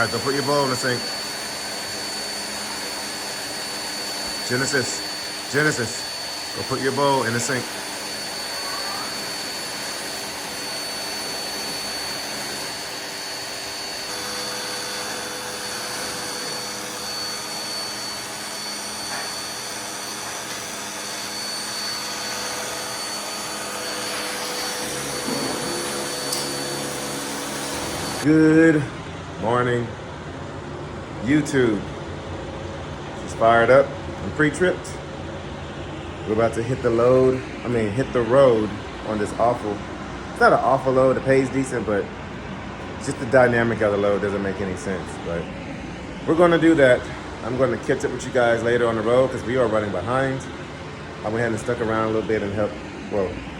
right, go put your bowl in the sink. Genesis, go put your bowl in the sink. Good morning, YouTube. It's fired up and pre-tripped. We're about to hit the road on this awful, it's not an awful load, it pays decent, but just the dynamic of the load doesn't make any sense. But we're gonna do that. I'm gonna catch up with you guys later on the road because we are running behind. I went ahead and stuck around a little bit and helped,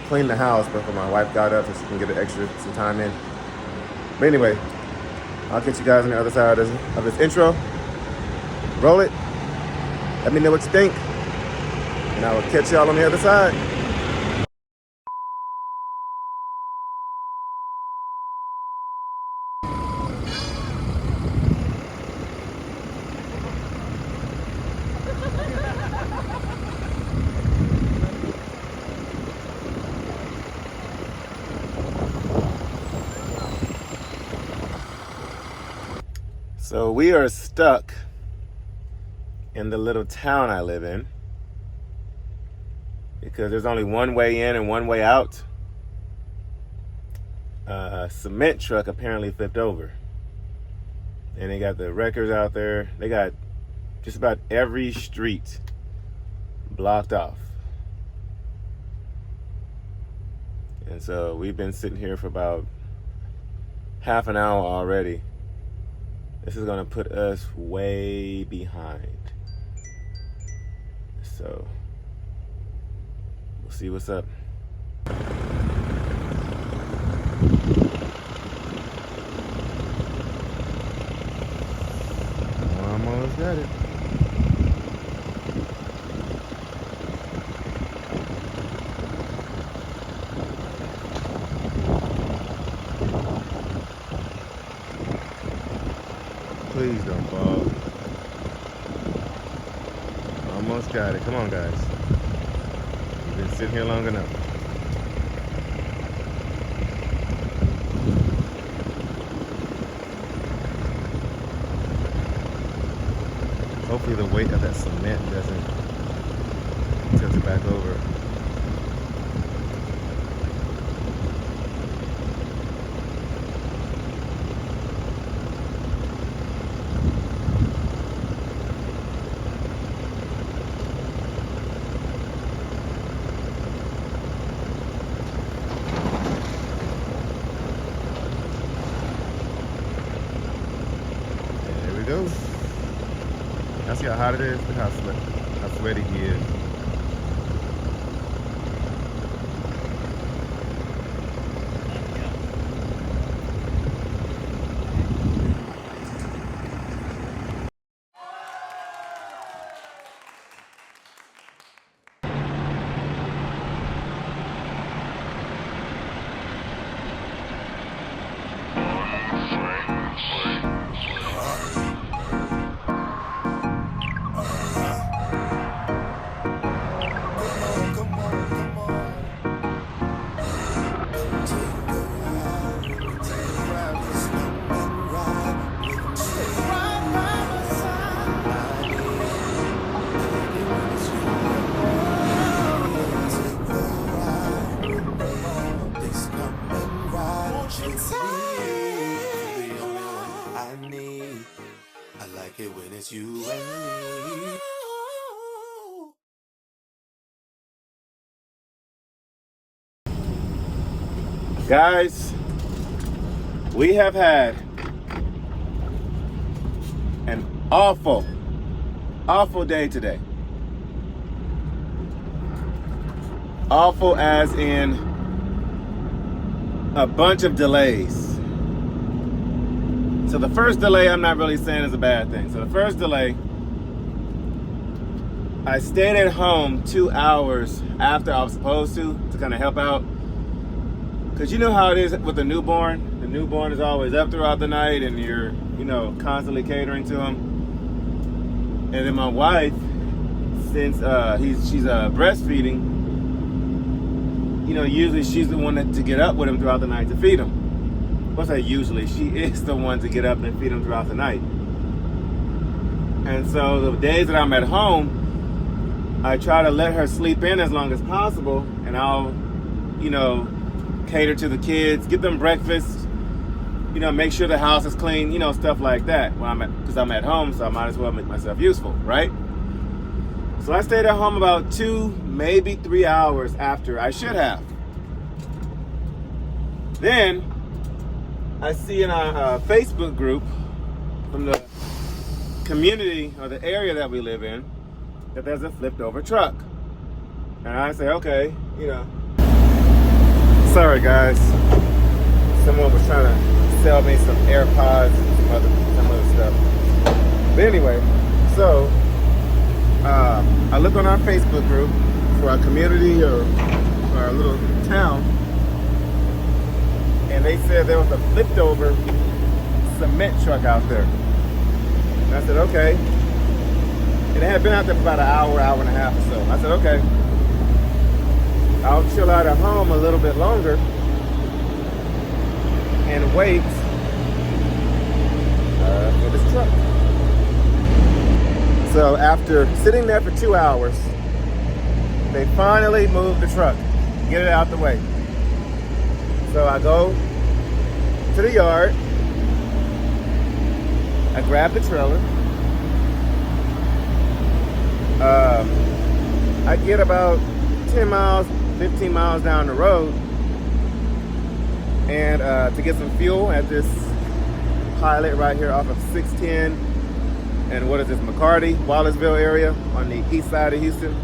clean the house before my wife got up so she can get some time in. But anyway, I'll catch you guys on the other side of this intro. Roll it. Let me know what you think. And I will catch y'all on the other side. So we are stuck in the little town I live in because there's only one way in and one way out. A cement truck apparently flipped over. And they got the wreckers out there. They got just about every street blocked off. And so we've been sitting here for about half an hour already. This is gonna put us way behind. So we'll see what's up. Almost got it. Please don't fall. Almost got it. Come on, guys. We've been sitting here long enough. Hopefully the weight of that cement doesn't tilt it back over. See how hot it is? Look how sweaty he is. You and me. Guys, we have had an awful day today. Awful as in a bunch of delays. So the first delay I'm not really saying is a bad thing. So the first delay, I stayed at home 2 hours after I was supposed to kind of help out. Because you know how it is with the newborn. The newborn is always up throughout the night and you're, you know, constantly catering to him. And then my wife, since she's breastfeeding, you know, usually she's the one to get up with him throughout the night to feed him. What's that usually? She is the one to get up and feed him throughout the night. And so the days that I'm at home, I try to let her sleep in as long as possible, and I'll, you know, cater to the kids, get them breakfast, you know, make sure the house is clean, you know, stuff like that. Because I'm at home, so I might as well make myself useful, right? So I stayed at home about 2, maybe 3 hours after I should have. Then I see in our Facebook group from the community or the area that we live in that there's a flipped over truck. And I say, okay, you know. Sorry guys, someone was trying to sell me some AirPods and some other stuff. But anyway, so I looked on our Facebook group for our community or our little town, and they said there was a flipped over cement truck out there. And I said, okay. And it had been out there for about an hour, hour and a half or so. I said, okay, I'll chill out at home a little bit longer and wait for this truck. So after sitting there for 2 hours, they finally moved the truck, get it out the way. So I go to the yard, I grab the trailer, I get about 10 miles, 15 miles down the road, and to get some fuel at this pilot right here off of 610 and what is this, McCarty, Wallaceville area on the east side of Houston.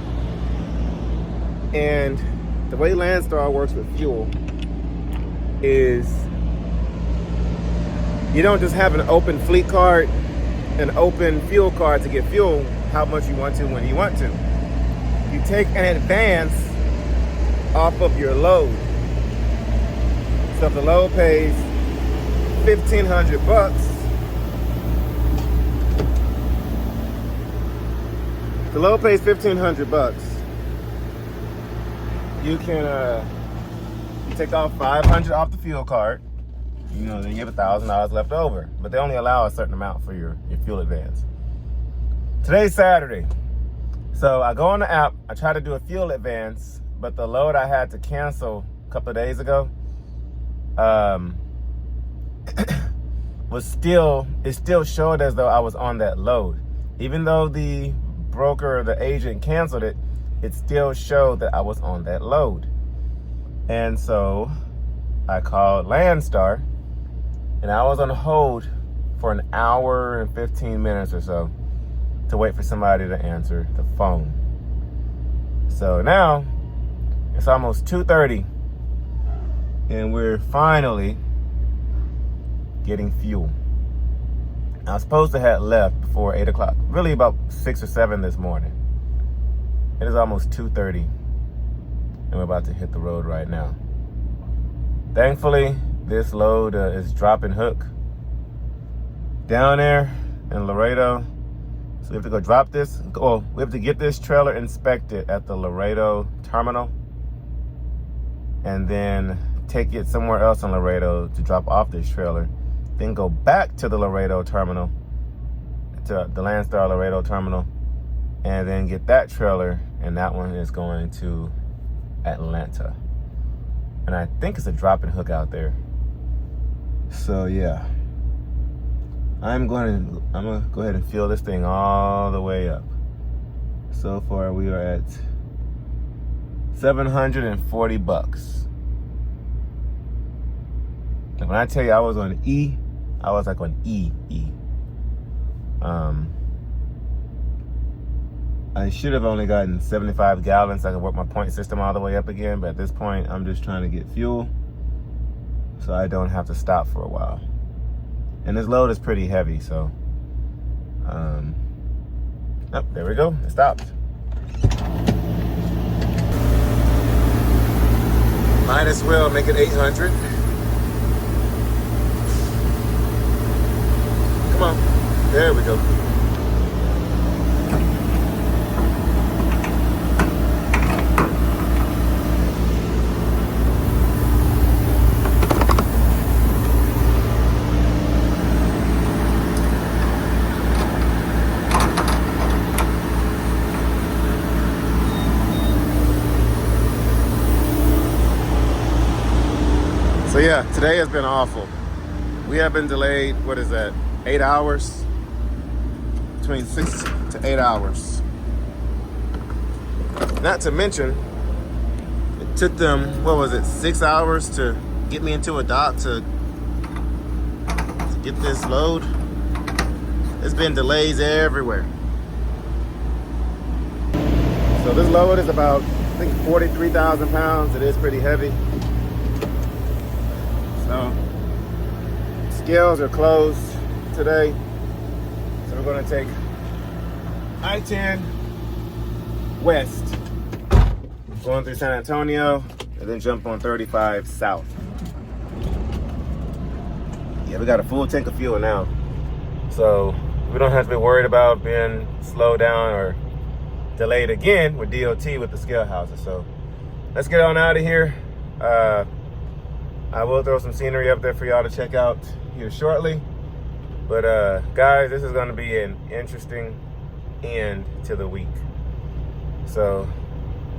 And the way Landstar works with fuel is you don't just have an open fleet card, an open fuel card to get fuel how much you want to when you want to. You take an advance off of your load. So if the load pays $1,500, the load pays $1,500, you can take off $500 off the fuel card. You know, then you have $1,000 left over. But they only allow a certain amount for your fuel advance. Today's Saturday. So I go on the app, I try to do a fuel advance, but the load I had to cancel a couple of days ago it still showed as though I was on that load. Even though the broker or the agent canceled it, it still showed that I was on that load. And so I called Landstar, and I was on hold for an hour and 15 minutes or so to wait for somebody to answer the phone. So now it's almost 2:30 and we're finally getting fuel. I was supposed to have left before 8 o'clock, really about 6 or 7 this morning. It is almost 2:30 and we're about to hit the road right now. Thankfully, this load is drop and hook down there in Laredo. So we have to go drop this. Well, we have to get this trailer inspected at the Laredo terminal and then take it somewhere else in Laredo to drop off this trailer. Then go back to the Laredo terminal, to the Landstar Laredo terminal, and then get that trailer, and that one is going to Atlanta. And I think it's a drop and hook out there. So yeah, I'm gonna go ahead and fill this thing all the way up. So far we are at $740. And when I tell you I was on E, I was like on E. I should have only gotten 75 gallons so I could work my point system all the way up again, but at this point I'm just trying to get fuel so I don't have to stop for a while. And this load is pretty heavy, so oh, there we go, it stopped. Might Might as well make it 800. Come on. There we go. So yeah, today has been awful. We have been delayed, what is that, 8 hours? Between 6 to 8 hours. Not to mention, it took them, what was it, 6 hours to get me into a dock to get this load. There's been delays everywhere. So this load is about, I think, 43,000 pounds. It is pretty heavy. So, scales are closed today. So we're gonna take I-10 west, going through San Antonio, and then jump on 35 south. Yeah, we got a full tank of fuel now. So we don't have to be worried about being slowed down or delayed again with DOT with the scale houses. So let's get on out of here. I will throw some scenery up there for y'all to check out here shortly. But guys, this is gonna be an interesting end to the week. So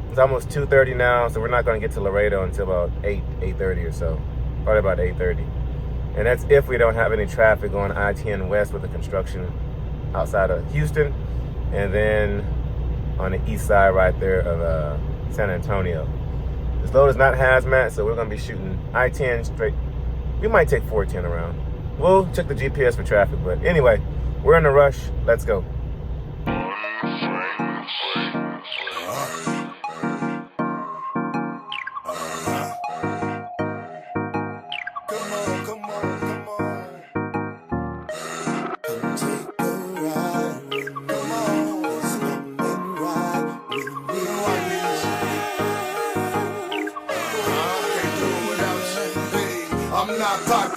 it's almost 2:30 now, so we're not gonna get to Laredo until about 8:30 or so. Probably about 8:30. And that's if we don't have any traffic on I-10 west with the construction outside of Houston. And then on the east side right there of San Antonio. This load is not hazmat, so we're gonna be shooting I-10 straight. We might take 410 around. We'll check the GPS for traffic, but anyway, we're in a rush. Let's go.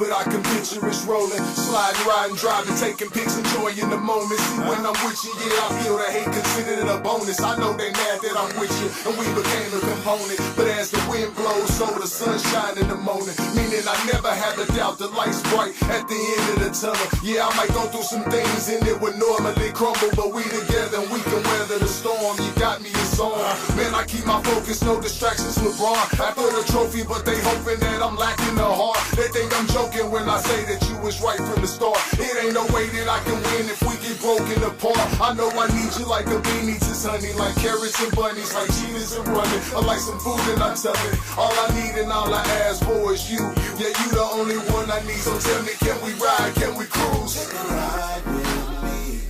But I can picture us rolling, sliding, riding, driving, taking pics, enjoying the moment. See, when I'm with you, yeah, I feel the hate, consider it a bonus. I know they mad that I'm with you, and we became a component. But as the wind blows, so the sun shine in the morning. Meaning I never have a doubt the light's bright at the end of the tunnel. Yeah, I might go through some things and it would normally crumble, but we together and we can weather the storm. You got me, it's on. Man, I keep my focus, no distractions, LeBron. I throw the trophy, but they hoping that I'm lacking the heart. They think I'm joking when I say that you was right from the start. It ain't no way that I can win if we get broken apart. I know I need you like a bee needs his honey, like carrots and bunnies, like cheetahs and running. I like some food and I tell it. All I need and all I ask for is you. Yeah, you the only one I need. So tell me, can we ride? Can we cruise? Take a ride with me.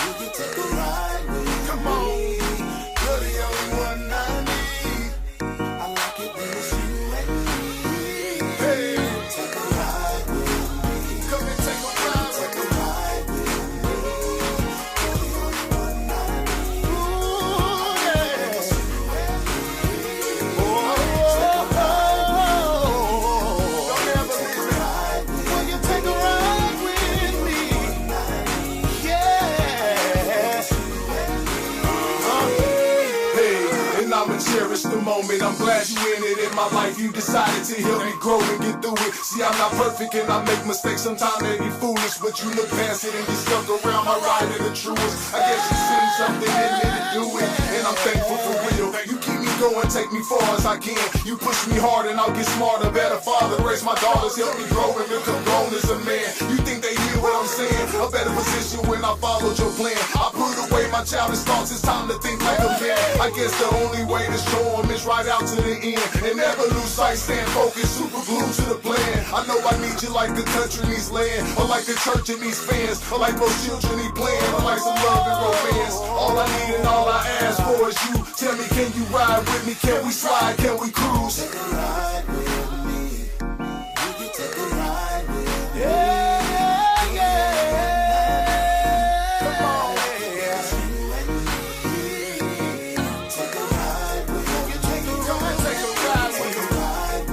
You can take a ride with me. Come on. You're the only one I need. I like it when it's you and me. Hey. Take a ride with me. Come and take a ride with me. You're the only one I need. Ooh, yeah. Don't ever leave me. Will you take a ride with me? Yeah. Hey, and I'ma cherish the moment. I'm glad you in it in my life. You decided to help me grow and get through it. See, I'm not perfect and I make mistakes. Sometimes they be foolish, but you look past it and you stuck around my ride to the truest. I guess you seen something in me to do it, and I'm thankful for real. You keep me going, take me far as I can. You push me hard and I'll get smarter, better father. Raise my daughters, help me grow and become grown as a man. You think they hear what I'm saying? A better position when I followed your plan. I put away my childish thoughts, it's time to think like a man. I guess the only way to show them is right out to the end. And never lose sight, stand focused, super glued to the plan. I know I need you like the country needs land, or like the church and these fans, or like most children need playing, or like some love and romance. All I need and all I ask for is you. Tell me, can you ride with me? Can we slide? Can we cruise? Take a ride with me. You can take a ride with me. Yeah, yeah. Come on, yeah. Take a ride with me. You can take a ride with me.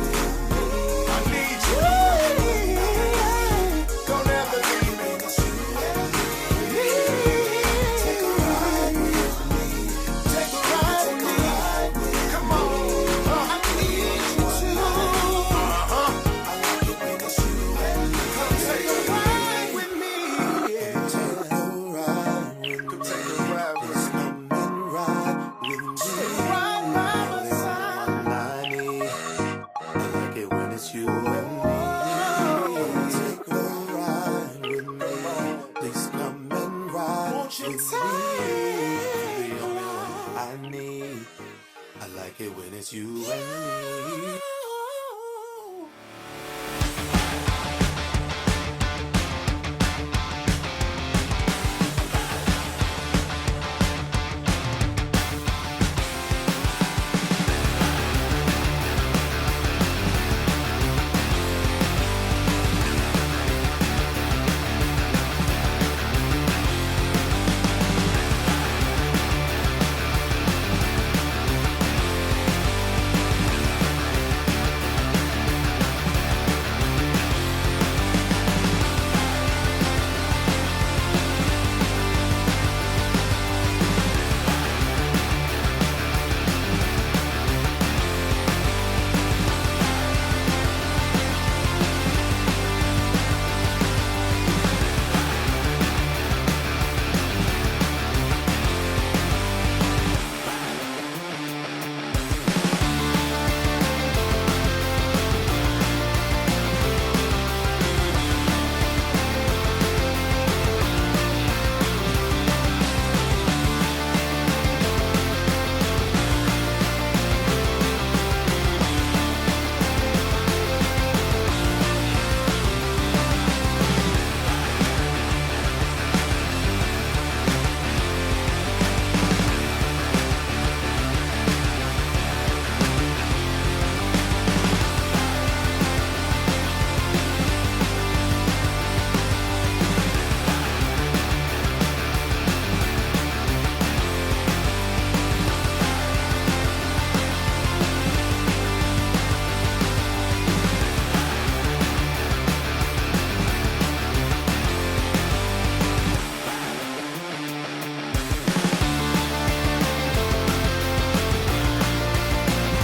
me. I like it when it's you and me.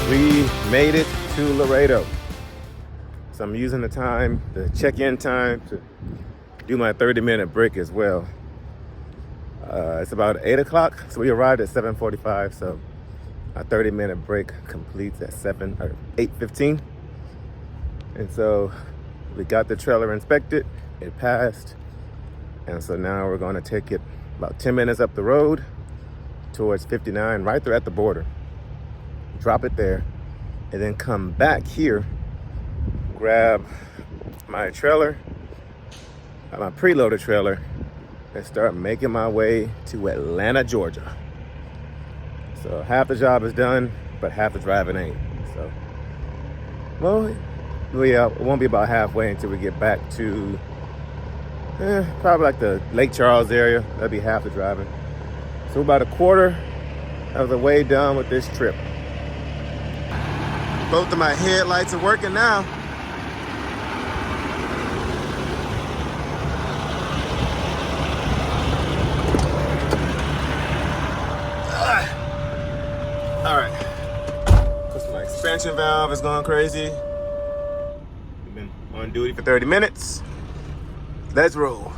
We made it to Laredo. So I'm using the time, the check-in time, to do my 30-minute break as well. It's about 8 o'clock, so we arrived at 7:45, so our 30-minute break completes at 8:15. And so we got the trailer inspected, it passed, and so now we're gonna take it about 10 minutes up the road towards 59, right there at the border. Drop it there, and then come back here, grab my trailer, my preloaded trailer, and start making my way to Atlanta, Georgia. So half the job is done, but half the driving ain't. So, well, it won't be about halfway until we get back to probably like the Lake Charles area. That'll be half the driving. So about a quarter of the way done with this trip. Both of my headlights are working now. All right. Because my expansion valve is going crazy. We've been on duty for 30 minutes. Let's roll.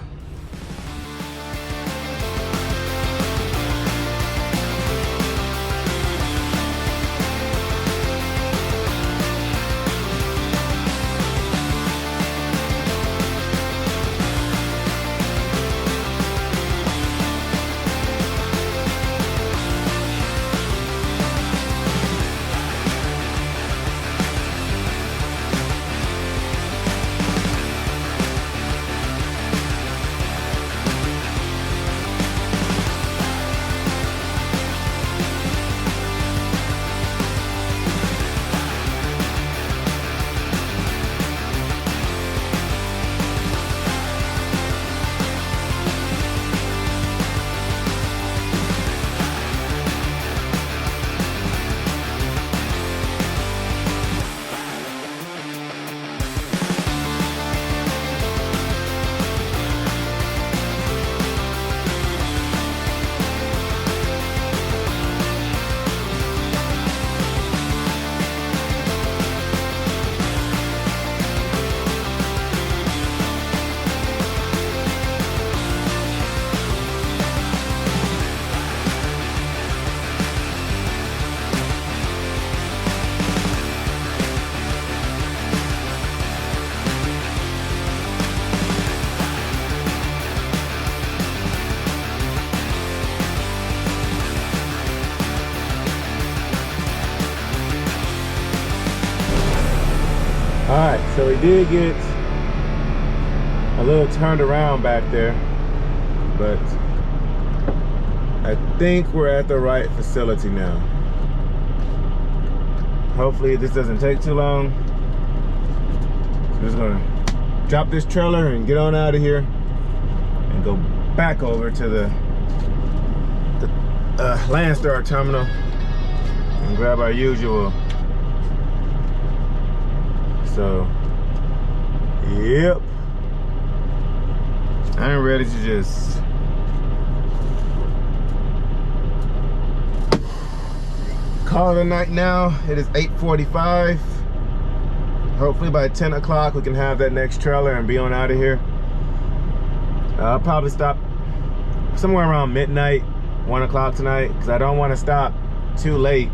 All right, so we did get a little turned around back there, but I think we're at the right facility now. Hopefully this doesn't take too long. So I'm just gonna drop this trailer and get on out of here and go back over to the Landstar terminal and grab our usual. So, yep. I'm ready to just call it a night now. It is 8:45. Hopefully by 10 o'clock we can have that next trailer and be on out of here. I'll probably stop somewhere around midnight, 1 o'clock tonight, because I don't want to stop too late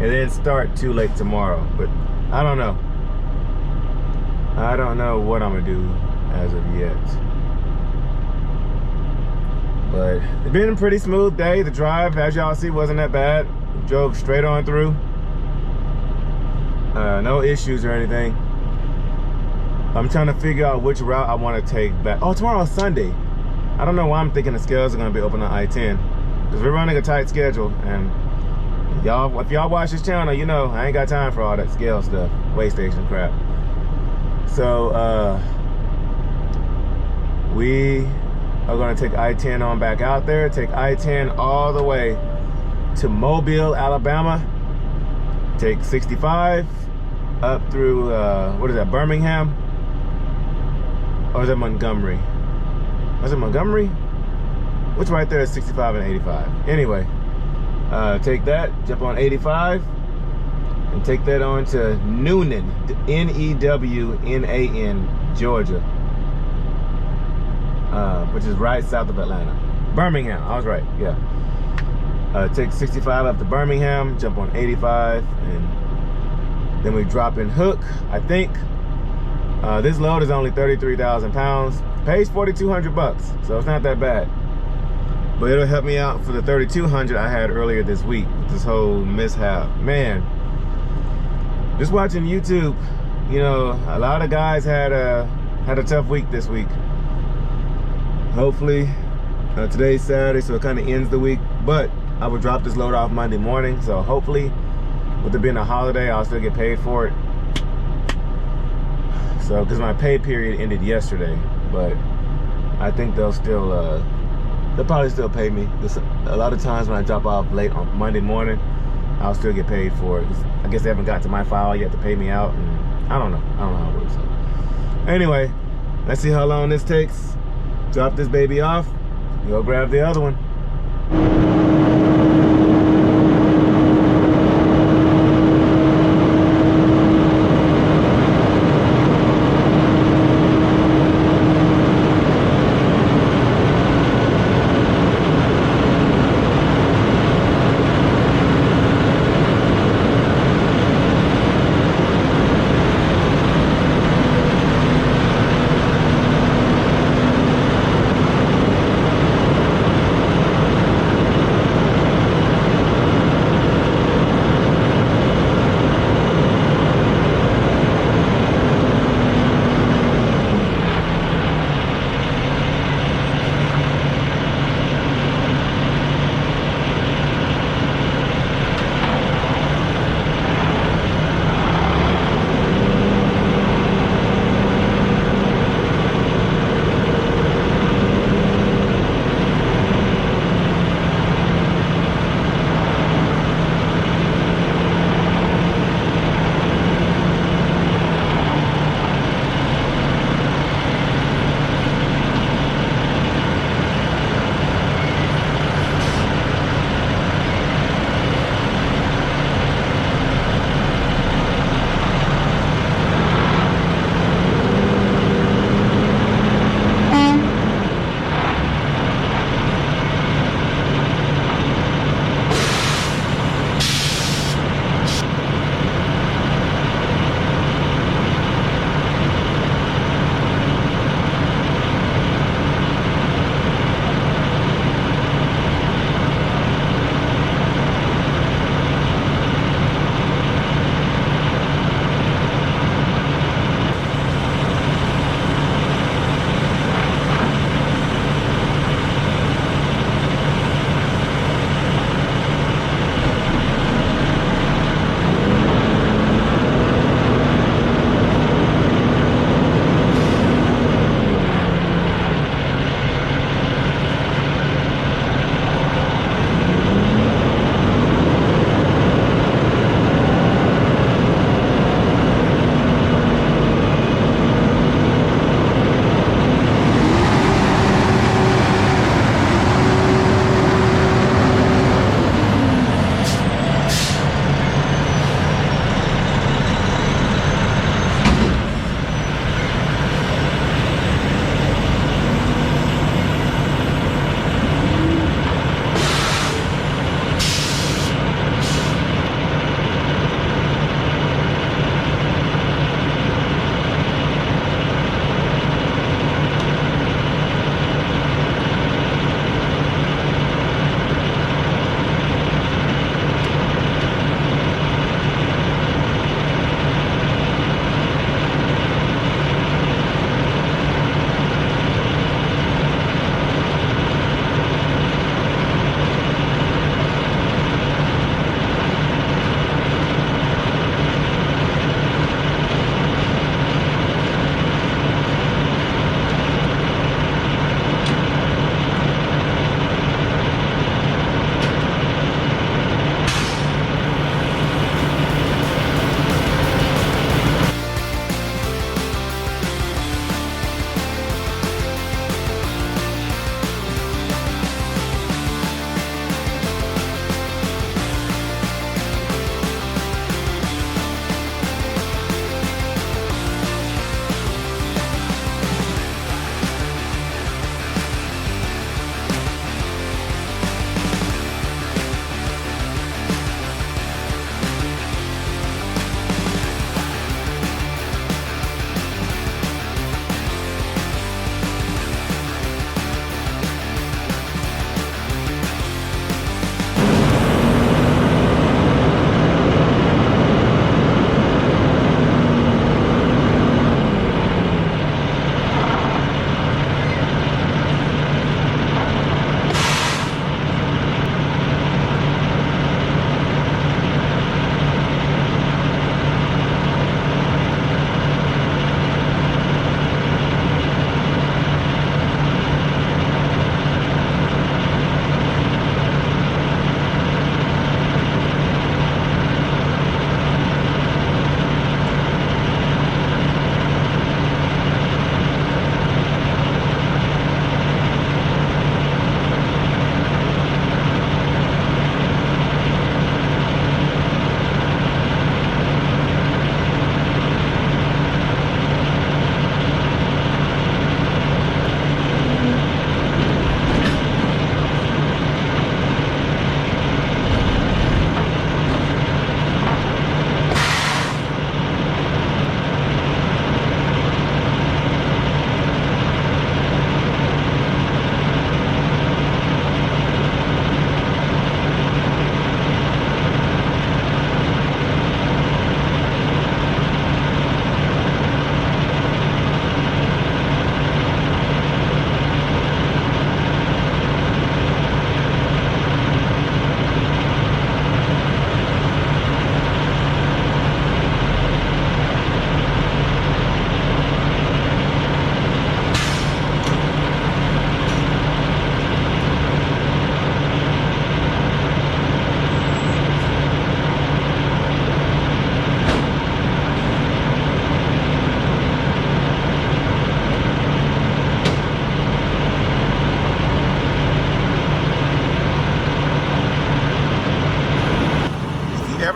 and then start too late tomorrow. But I don't know. I don't know what I'm gonna do as of yet. But it's been a pretty smooth day. The drive, as y'all see, wasn't that bad. Drove straight on through. No issues or anything. I'm trying to figure out which route I want to take back. Oh, tomorrow's Sunday. I don't know why I'm thinking the scales are gonna be open on I-10, because we're running a tight schedule, and y'all, if y'all watch this channel, you know I ain't got time for all that scale stuff, weigh station crap. So we are gonna take I-10 on back out there, take I-10 all the way to Mobile, Alabama, take 65 up through what is that, Birmingham, or is that Montgomery? Was it Montgomery? Which right there is 65 and 85. Anyway, take that, jump on 85, and take that on to Newnan, N-E-W-N-A-N, Georgia, which is right south of Atlanta. Birmingham, I was right, yeah. Take 65 up to Birmingham, jump on 85, and then we drop in Hook, I think. This load is only 33,000 pounds. Pays 4,200 bucks, so it's not that bad. But it'll help me out for the 3,200 I had earlier this week with this whole mishap. Man, just watching YouTube, you know, a lot of guys had a tough week this week. Hopefully, today's Saturday, so it kind of ends the week. But I would drop this load off Monday morning, so hopefully, with it being a holiday, I'll still get paid for it. So, because my pay period ended yesterday, but I think they'll probably still pay me. A lot of times when I drop off late on Monday morning, I'll still get paid for it. I guess they haven't got to my file yet to pay me out, and I don't know how it works. So. Anyway, let's see how long this takes. Drop this baby off, go grab the other one.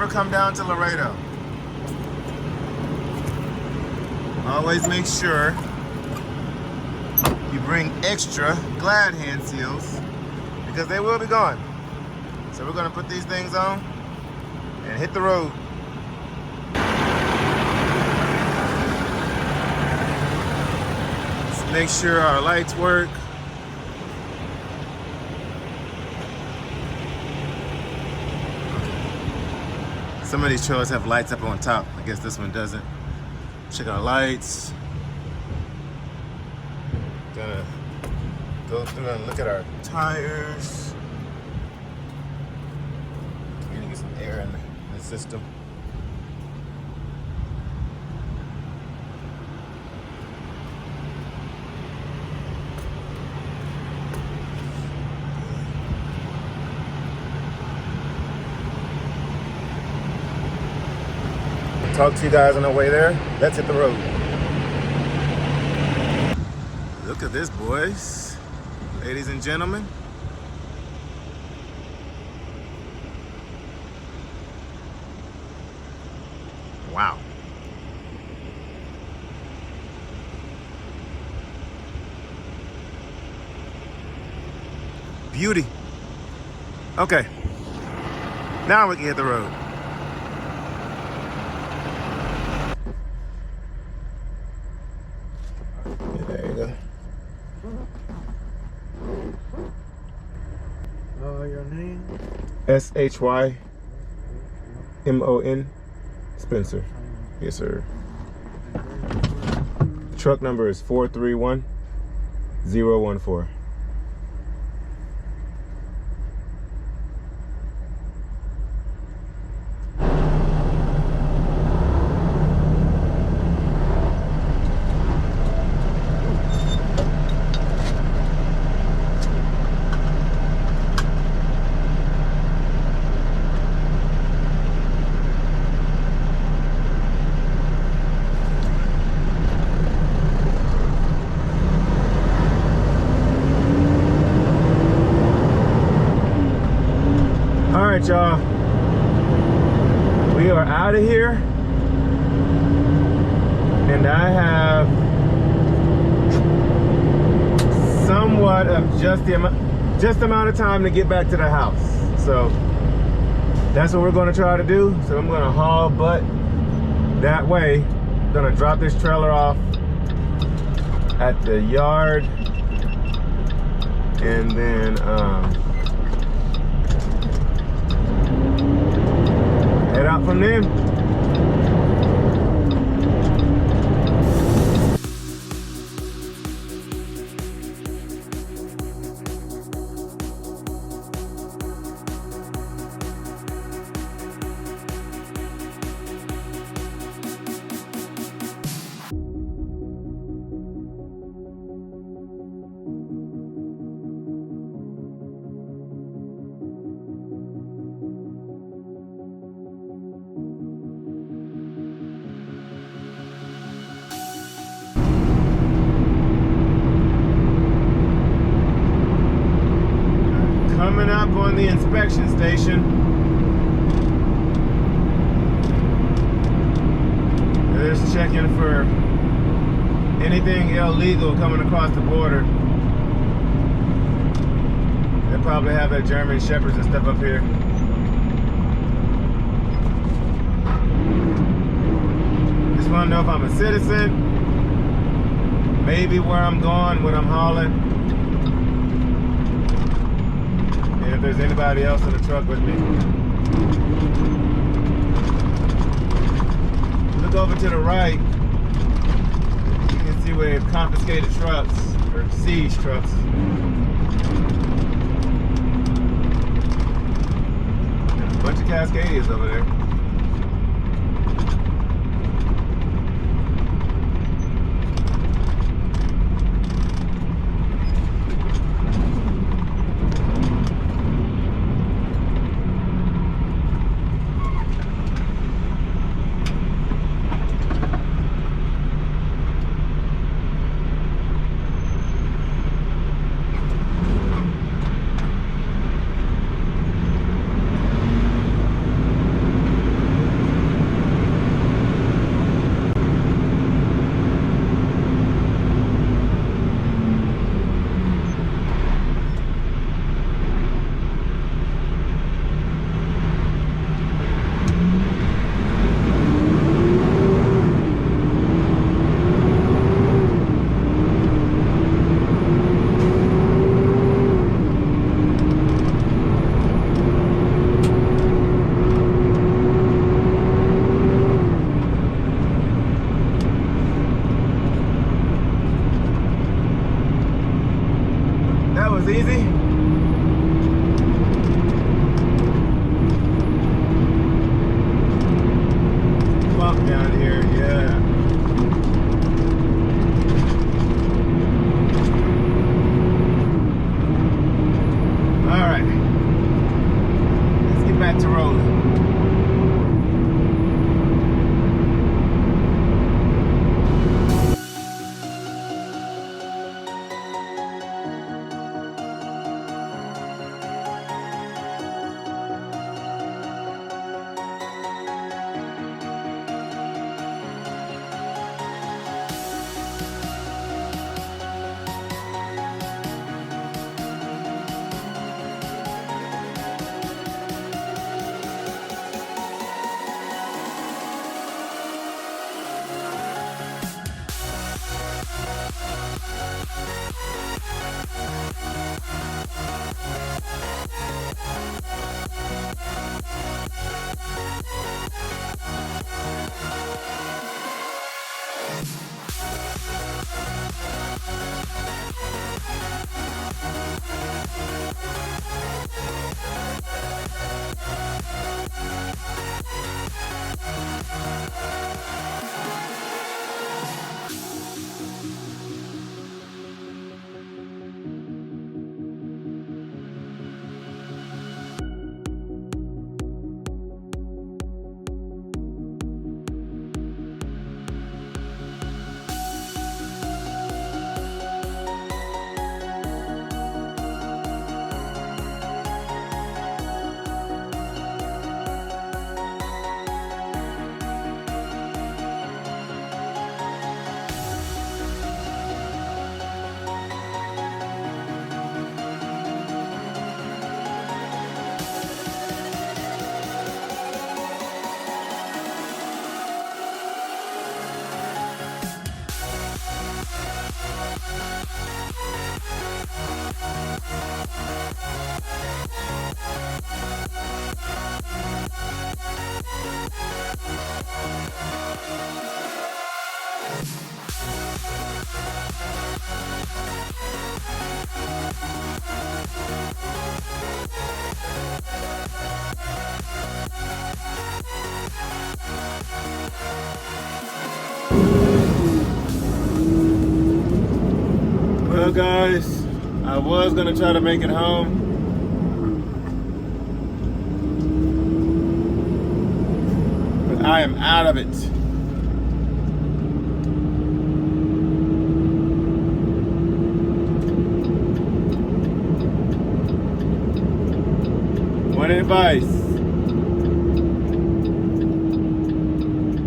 ever come down to Laredo, always make sure you bring extra Glad hand seals because they will be gone. So we're gonna put these things on and hit the road. Let's make sure our lights work. Some of these trailers have lights up on top. I guess this one doesn't. Check our lights. Gonna go through and look at our tires. We need to get some air in the system. Talk to you guys on the way there. Let's hit the road. Look at this, boys. Ladies and gentlemen. Wow. Beauty. Okay. Now we can hit the road. Your name? SHYMON Spencer. Yes, sir. The truck number is 431014. Alright, y'all, we are out of here, and I have somewhat of just the amount of time to get back to the house. So that's what we're going to try to do. So I'm going to haul butt that way. I'm going to drop this trailer off at the yard, and then head out from there. Coming up on the inspection station. They're just checking for anything illegal coming across the border. They probably have their German Shepherds and stuff up here. Just want to know if I'm a citizen, maybe where I'm going, what I'm hauling. If there's anybody else in the truck with me. Look over to the right. You can see where they've confiscated trucks, or seized trucks. There's a bunch of Cascadias over there. Well, guys, I was gonna try to make it home. But I am out of it. One advice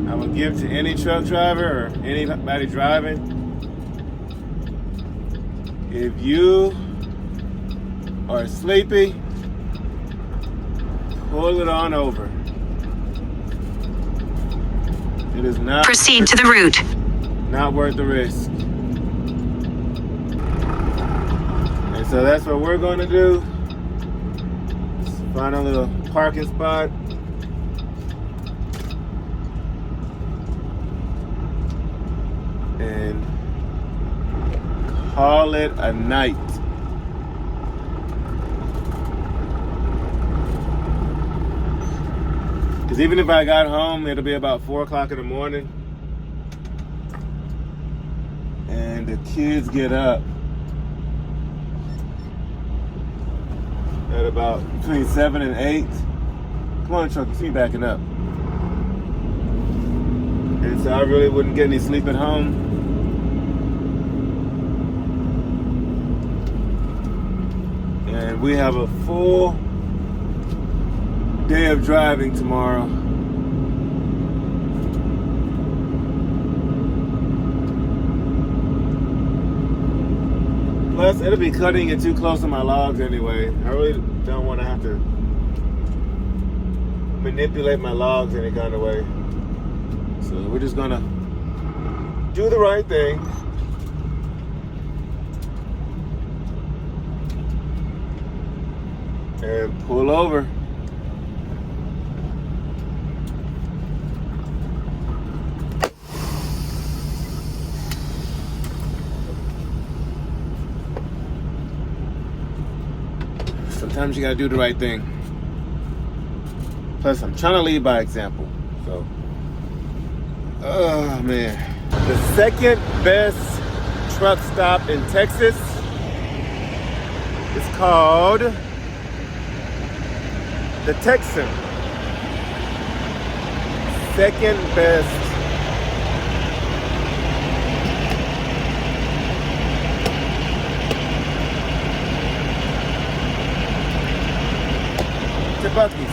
I would give to any truck driver or anybody driving: if you are sleepy, pull it on over. It is not Proceed to the route. not worth the risk. And so that's what we're going to do. Find a little parking spot. And call it a night. Because even if I got home, it'll be about 4 o'clock in the morning. And the kids get up at about between 7 and 8. Come on, truck, see you backing up. And so I really wouldn't get any sleep at home. And we have a full day of driving tomorrow. Plus, it'll be cutting it too close to my logs anyway. I really don't want to have to manipulate my logs any kind of way. So we're just gonna do the right thing. And pull over. Sometimes you gotta do the right thing. Plus, I'm trying to lead by example. So, oh man. The second best truck stop in Texas is called the Texan. Second best. To Buc-ee's.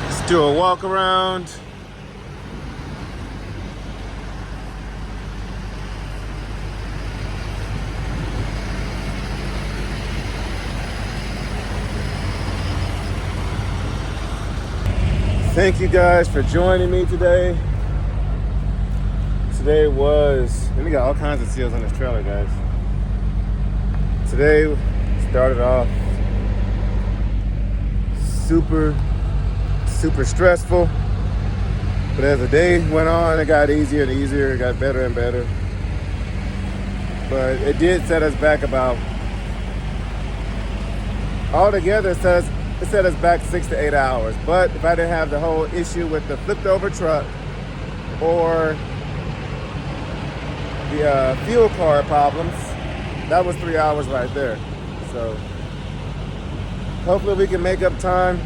Let's do a walk around. Thank you guys for joining me today. Today was, and we got all kinds of seals on this trailer, guys. Today started off super stressful. But as the day went on, it got easier and easier. It got better and better. But it did set us back about, altogether it set us back 6 to 8 hours. But if I didn't have the whole issue with the flipped over truck or the fuel card problems, that was 3 hours right there. So hopefully we can make up time.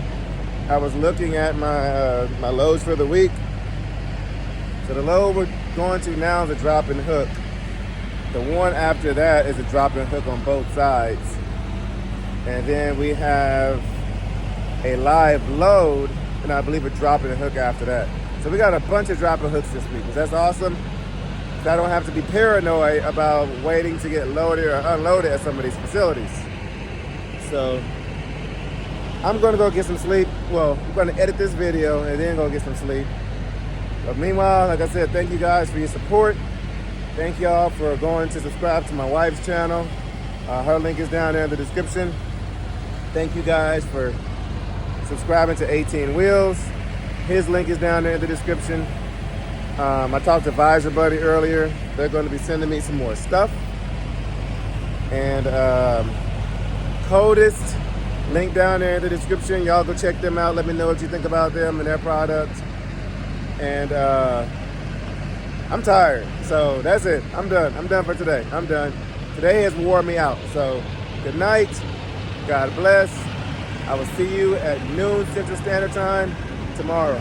I was looking at my loads for the week. So the load we're going to now is a drop and hook. The one after that is a drop and hook on both sides. And then we have a live load, and I believe a drop and hook after that. So we got a bunch of drop and hooks this week. That's awesome. So I don't have to be paranoid about waiting to get loaded or unloaded at some of these facilities. So I'm gonna go get some sleep. Well, I'm gonna edit this video and then go get some sleep. But meanwhile, like I said, thank you guys for your support. Thank y'all for going to subscribe to my wife's channel. Her link is down there in the description. Thank you guys for subscribing to 18 Wheels. His link is down there in the description. I talked to Visor Buddy earlier. They're going to be sending me some more stuff. And Coldest, link down there in the description. Y'all go check them out. Let me know what you think about them and their products. And I'm tired, so that's it. I'm done. I'm done for today. I'm done. Today has worn me out. So good night. God bless. I will see you at noon Central Standard Time tomorrow.